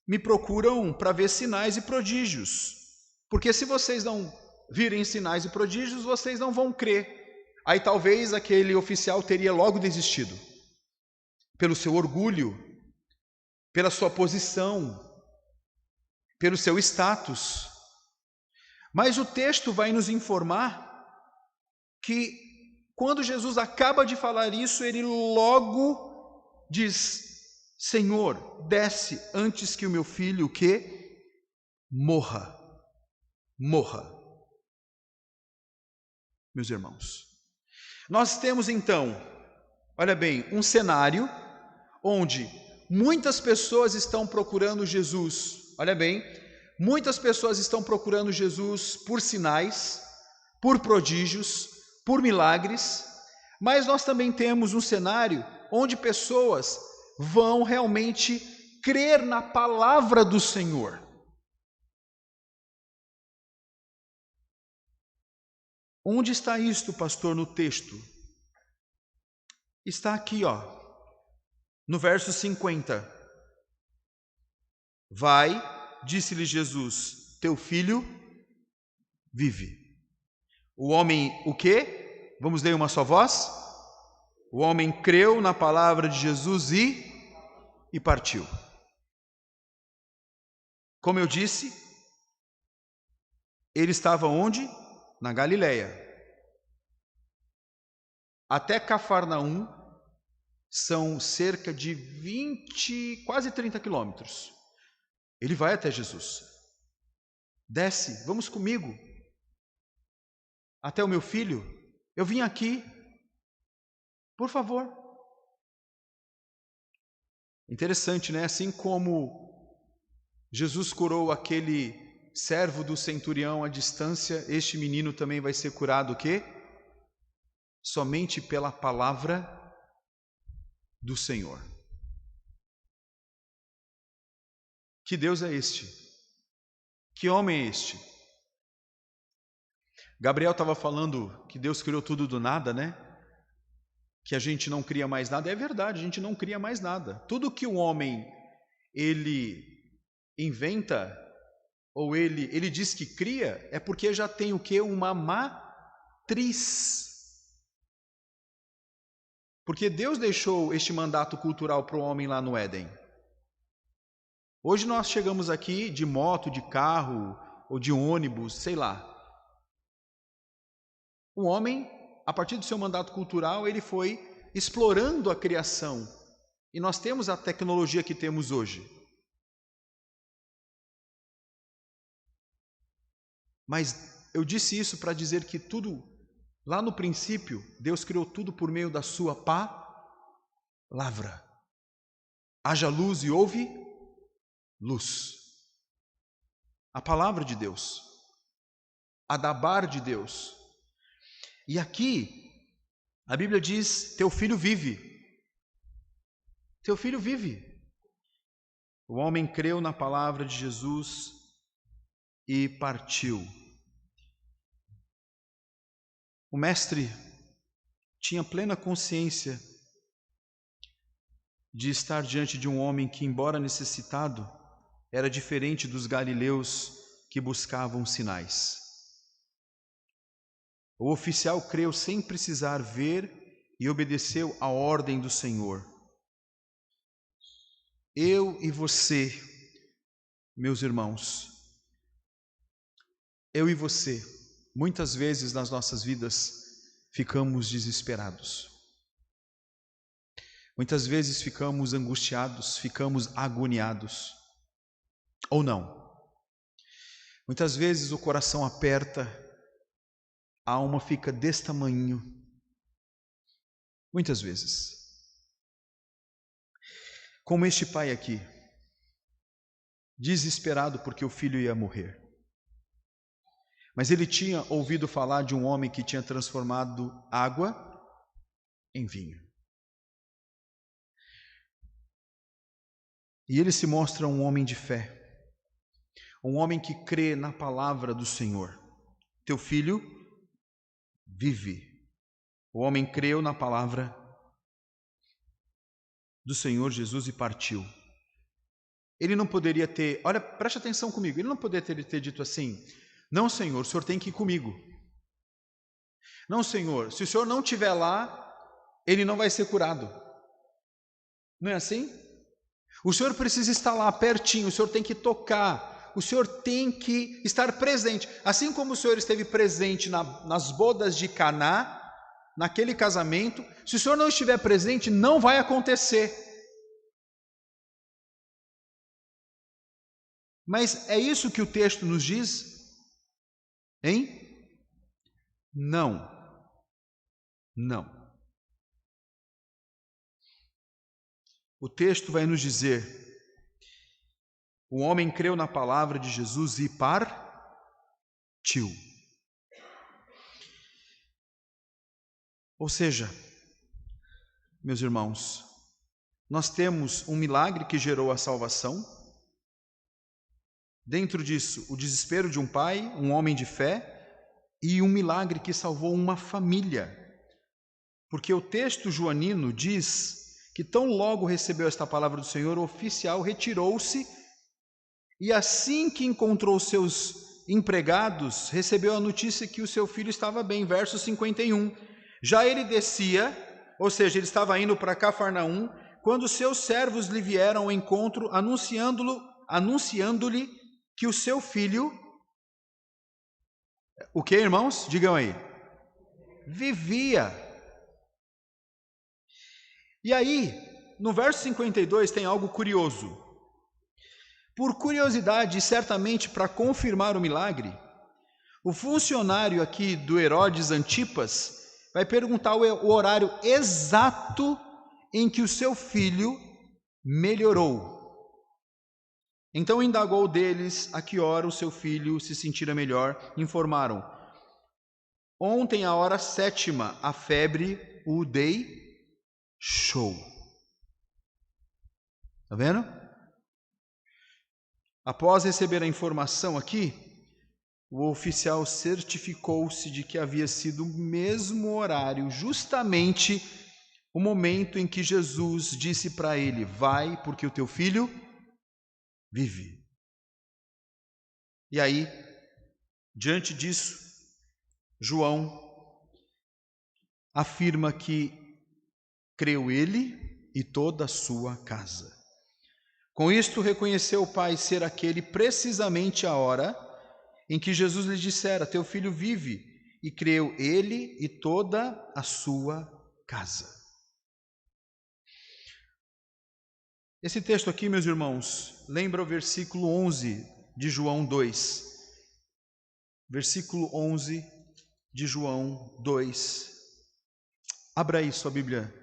me procuram para ver sinais e prodígios, porque se vocês não virem sinais e prodígios, vocês não vão crer. Aí talvez aquele oficial teria logo desistido, pelo seu orgulho, pela sua posição, pelo seu status. Mas o texto vai nos informar que quando Jesus acaba de falar isso, ele logo diz: Senhor, desce antes que o meu filho o quê? Morra. Meus irmãos, nós temos então, olha bem, um cenário onde muitas pessoas estão procurando Jesus. Olha bem, muitas pessoas estão procurando Jesus por sinais, por prodígios, por milagres, mas nós também temos um cenário onde pessoas vão realmente crer na palavra do Senhor. Onde está isto, pastor, no texto? Está aqui, no verso 50. Vai, disse-lhe Jesus, teu filho vive. O homem, o quê? Vamos ler uma só voz? O homem creu na palavra de Jesus e partiu. Como eu disse, ele estava onde? Na Galileia. Até Cafarnaum são cerca de 20, quase 30 quilômetros. Ele vai até Jesus. Desce, vamos comigo. Até o meu filho. Eu vim aqui. Por favor. Interessante, né? Assim como Jesus curou aquele servo do centurião à distância, este menino também vai ser curado o quê? Somente pela palavra do Senhor. Que Deus é este? Que homem é este? Gabriel estava falando que Deus criou tudo do nada, né? Que a gente não cria mais nada. É verdade, a gente não cria mais nada. Tudo que o homem, ele inventa, ou ele diz que cria, é porque já tem o quê? Uma matriz. Porque Deus deixou este mandato cultural para o homem lá no Éden. Hoje nós chegamos aqui de moto, de carro, ou de ônibus, sei lá. O homem, a partir do seu mandato cultural, ele foi explorando a criação. E nós temos a tecnologia que temos hoje. Mas eu disse isso para dizer que tudo, lá no princípio, Deus criou tudo por meio da sua palavra. Haja luz e houve luz. A palavra de Deus. A dabar de Deus. E aqui, a Bíblia diz, teu filho vive. Teu filho vive. O homem creu na palavra de Jesus e partiu. O mestre tinha plena consciência de estar diante de um homem que, embora necessitado, era diferente dos galileus que buscavam sinais. O oficial creu sem precisar ver e obedeceu à ordem do Senhor. Eu e você, meus irmãos, eu e você, muitas vezes nas nossas vidas, ficamos desesperados. Muitas vezes ficamos angustiados, ficamos agoniados. Ou não. Muitas vezes o coração aperta, a alma fica desse tamanho. Muitas vezes. Como este pai aqui, desesperado porque o filho ia morrer. mas ele tinha ouvido falar de um homem que tinha transformado água em vinho. E ele se mostra um homem de fé, um homem que crê na palavra do Senhor. Teu filho vive. O homem creu na palavra do Senhor Jesus e partiu. Ele não poderia ter, olha, preste atenção comigo, ele não poderia ter dito assim: não, Senhor, o Senhor tem que ir comigo. Não, Senhor, se o Senhor não estiver lá, ele não vai ser curado. Não é assim? O Senhor precisa estar lá pertinho, o Senhor tem que tocar, o Senhor tem que estar presente. Assim como o Senhor esteve presente nas bodas de Caná, naquele casamento, se o Senhor não estiver presente, não vai acontecer. Mas é isso que o texto nos diz? Hein? Não. Não. O texto vai nos dizer: o homem creu na palavra de Jesus e partiu. Ou seja, meus irmãos, nós temos um milagre que gerou a salvação. Dentro disso, o desespero de um pai, um homem de fé, e um milagre que salvou uma família. Porque o texto joanino diz que tão logo recebeu esta palavra do Senhor, o oficial retirou-se e assim que encontrou seus empregados, recebeu a notícia que o seu filho estava bem. Verso 51. Já ele descia, ou seja, ele estava indo para Cafarnaum, quando seus servos lhe vieram ao encontro, anunciando-lhe que o seu filho, o que, irmãos? Digam aí. Vivia. E aí, no verso 52 tem algo curioso. Por curiosidade e certamente para confirmar o milagre, o funcionário aqui do Herodes Antipas vai perguntar o horário exato em que o seu filho melhorou. Então indagou deles a que hora o seu filho se sentira melhor. Informaram: ontem, à hora 7ª, a febre o deixou. Está vendo? Após receber a informação aqui, o oficial certificou-se de que havia sido o mesmo horário, justamente o momento em que Jesus disse para ele: vai, porque o teu filho vive. E aí, diante disso, João afirma que creu ele e toda a sua casa. Com isto, reconheceu o Pai ser aquele precisamente a hora em que Jesus lhe dissera: teu filho vive, e creu ele e toda a sua casa. Esse texto aqui, meus irmãos, lembra o versículo 11 de João 2. Versículo 11 de João 2. Abra aí sua Bíblia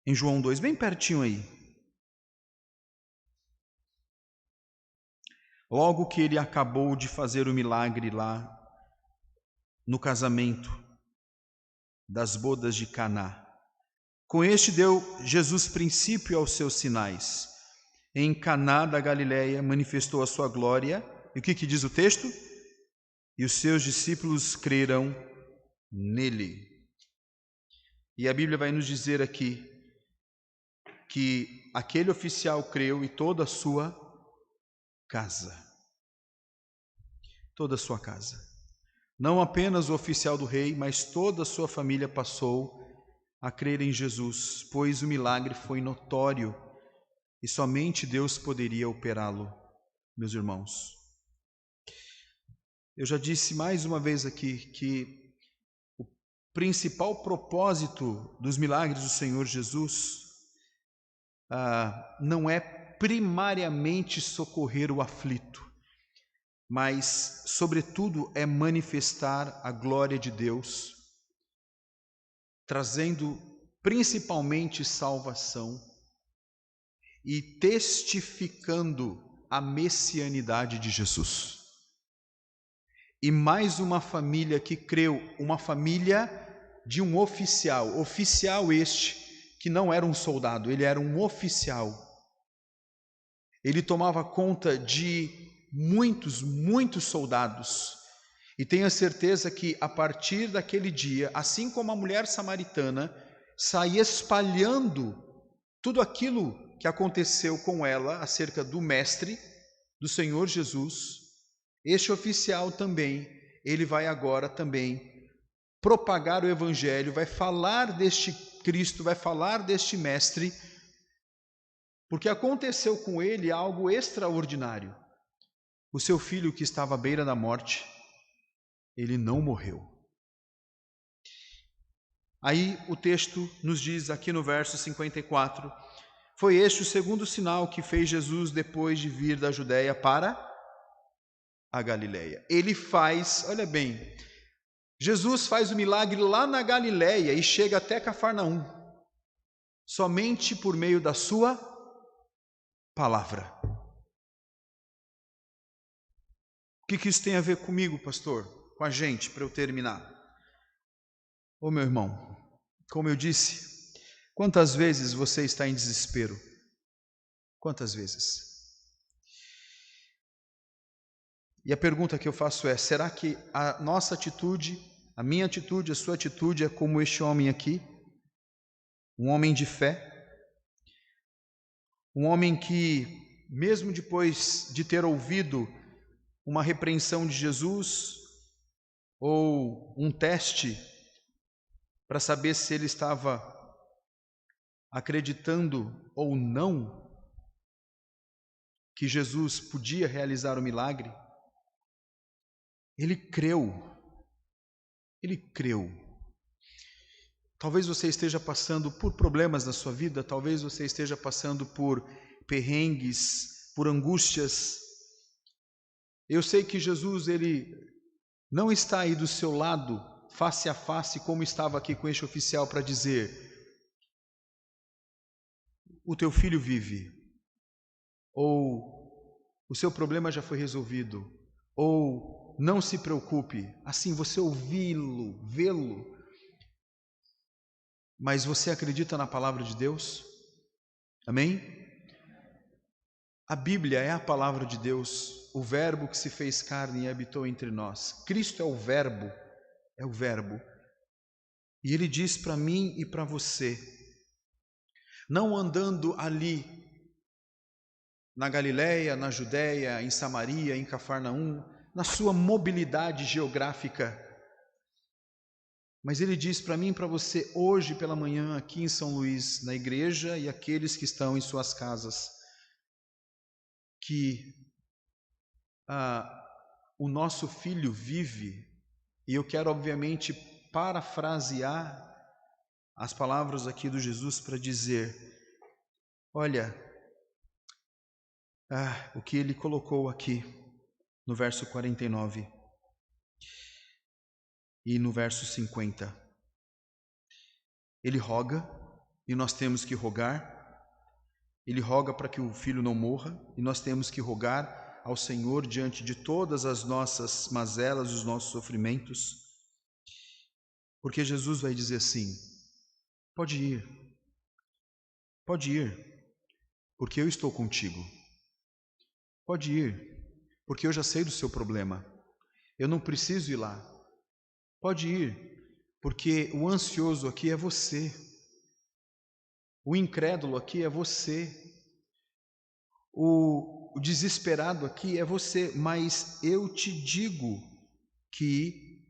em João 2, bem pertinho aí. Logo que ele acabou de fazer o milagre lá no casamento das bodas de Caná. Com este deu Jesus princípio aos seus sinais. Em Caná da Galileia manifestou a sua glória. E o que diz o texto? E os seus discípulos creram nele. E a Bíblia vai nos dizer aqui que aquele oficial creu e toda a sua casa. Toda a sua casa. Não apenas o oficial do rei, mas toda a sua família passou a crer em Jesus, pois o milagre foi notório e somente Deus poderia operá-lo, meus irmãos. Eu já disse mais uma vez aqui que o principal propósito dos milagres do Senhor Jesus não é primariamente socorrer o aflito, mas, sobretudo, é manifestar a glória de Deus, trazendo principalmente salvação e testificando a messianidade de Jesus. e mais uma família que creu, uma família de um oficial. Oficial este que não era um soldado, ele era um oficial. Ele tomava conta de muitos soldados. E tenha certeza que a partir daquele dia, assim como a mulher samaritana saía espalhando tudo aquilo que aconteceu com ela acerca do Mestre, do Senhor Jesus, este oficial também, ele vai agora também propagar o Evangelho, vai falar deste Cristo, vai falar deste Mestre, porque aconteceu com ele algo extraordinário. O seu filho que estava à beira da morte, ele não morreu. Aí o texto nos diz aqui no verso 54, foi este o segundo sinal que fez Jesus depois de vir da Judéia para a Galileia. Ele faz, olha bem, Jesus faz o milagre lá na Galileia e chega até Cafarnaum, somente por meio da sua palavra. O que isso tem a ver comigo, pastor? Com a gente, para eu terminar? Ô meu irmão, como eu disse, quantas vezes você está em desespero? Quantas vezes? E a pergunta que eu faço é, será que a nossa atitude, a minha atitude, a sua atitude é como este homem aqui? Um homem de fé? Um homem que, mesmo depois de ter ouvido uma repreensão de Jesus, ou um teste para saber se ele estava acreditando ou não que Jesus podia realizar o milagre, ele creu. Ele creu. Talvez você esteja passando por problemas na sua vida, talvez você esteja passando por perrengues, por angústias. Eu sei que Jesus, ele não está aí do seu lado, face a face, como estava aqui com este oficial para dizer, o teu filho vive, ou o seu problema já foi resolvido, ou não se preocupe, assim você ouvi-lo, vê-lo. Mas você acredita na palavra de Deus? Amém? A Bíblia é a palavra de Deus, o verbo que se fez carne e habitou entre nós. Cristo é o verbo, E ele diz para mim e para você, não andando ali, na Galileia, na Judéia, em Samaria, em Cafarnaum, na sua mobilidade geográfica, mas ele diz para mim e para você, hoje pela manhã, aqui em São Luís, na igreja e aqueles que estão em suas casas, que o nosso filho vive, e eu quero obviamente parafrasear as palavras aqui do Jesus para dizer, olha, o que ele colocou aqui no verso 49 e no verso 50. Ele roga, e nós temos que rogar. Ele roga para que o filho não morra, e nós temos que rogar ao Senhor diante de todas as nossas mazelas, os nossos sofrimentos, porque Jesus vai dizer assim, pode ir, porque eu estou contigo. Pode ir, porque eu já sei do seu problema, eu não preciso ir lá. Pode ir, porque o ansioso aqui é você, o incrédulo aqui é você, o desesperado aqui é você, mas eu te digo que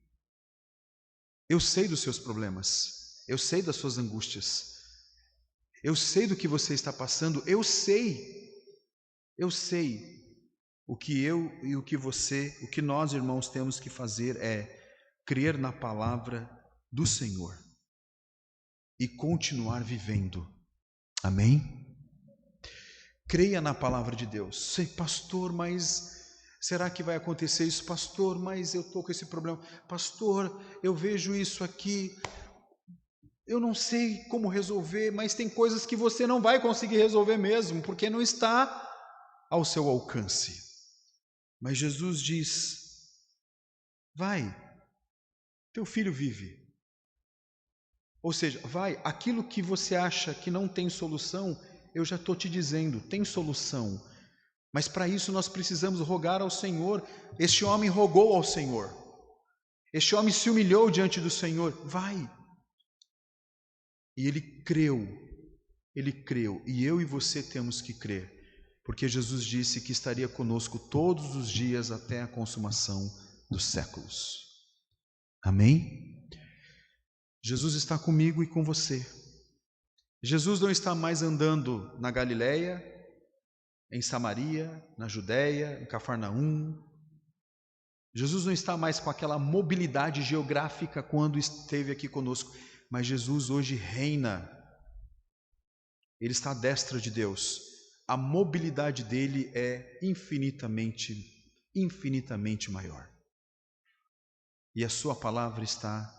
eu sei dos seus problemas, eu sei das suas angústias, eu sei do que você está passando, eu sei o que eu e o que você, o que nós irmãos temos que fazer é crer na palavra do Senhor e continuar vivendo. Amém? Creia na palavra de Deus. Sei, pastor, mas será que vai acontecer isso? Pastor, mas eu estou com esse problema. Pastor, eu vejo isso aqui, eu não sei como resolver, mas tem coisas que você não vai conseguir resolver mesmo, porque não está ao seu alcance. Mas Jesus diz, vai, teu filho vive. Ou seja, vai, aquilo que você acha que não tem solução, eu já estou te dizendo, tem solução. Mas para isso nós precisamos rogar ao Senhor. Este homem rogou ao Senhor. Este homem se humilhou diante do Senhor. Vai. E ele creu. E eu e você temos que crer. Porque Jesus disse que estaria conosco todos os dias até a consumação dos séculos. Amém? Jesus está comigo e com você. Jesus não está mais andando na Galileia, em Samaria, na Judéia, em Cafarnaum. Jesus não está mais com aquela mobilidade geográfica quando esteve aqui conosco, mas Jesus hoje reina. Ele está à destra de Deus. A mobilidade dele é infinitamente maior. E a sua palavra está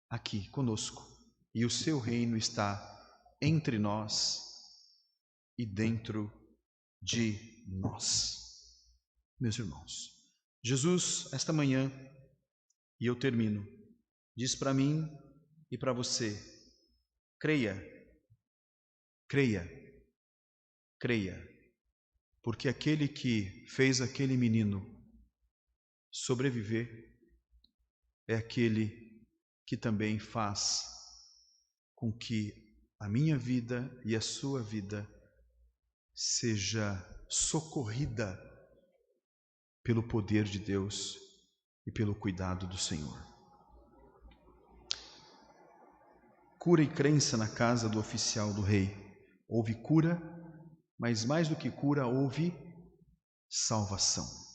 aqui conosco. E o seu reino está entre nós e dentro de nós. Meus irmãos, Jesus, esta manhã, e eu termino, diz para mim e para você: creia, porque aquele que fez aquele menino sobreviver é aquele que também faz com que a minha vida e a sua vida seja socorrida pelo poder de Deus e pelo cuidado do Senhor. Cura e crença na casa do oficial do rei. Houve cura, mas mais do que cura, houve salvação.